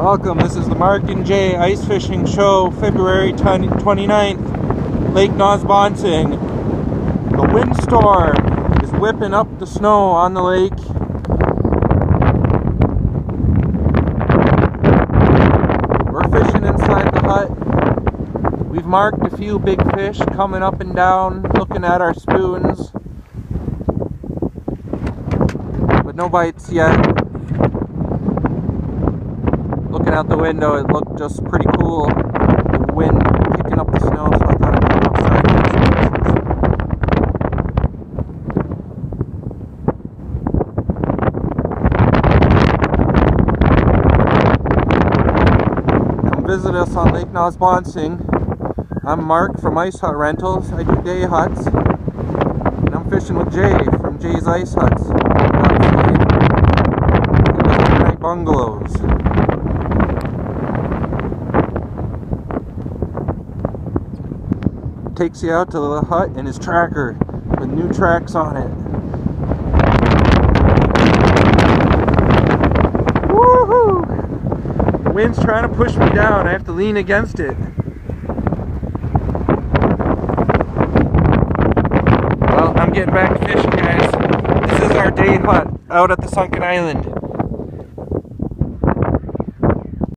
Welcome, this is the Mark and Jay Ice Fishing Show, February 29th, Lake Nosbonsing. The windstorm is whipping up the snow on the lake. We're fishing inside the hut. We've marked a few big fish coming up and down, looking at our spoons. But no bites yet. Looking out the window, it looked just pretty cool. The wind kicking up the snow, so I thought I'd come outside and get some pictures. Come visit us on Lake Nosbonsing. I'm Mark from Ice Hut Rentals. I do day huts. And I'm fishing with Jay from Jay's Ice Huts. Outside. He was overnight bungalows. Takes you out to the hut in his tracker with new tracks on it. Woohoo! The wind's trying to push me down. I have to lean against it. Well, I'm getting back to fishing, guys. This is our day hut out at the sunken island.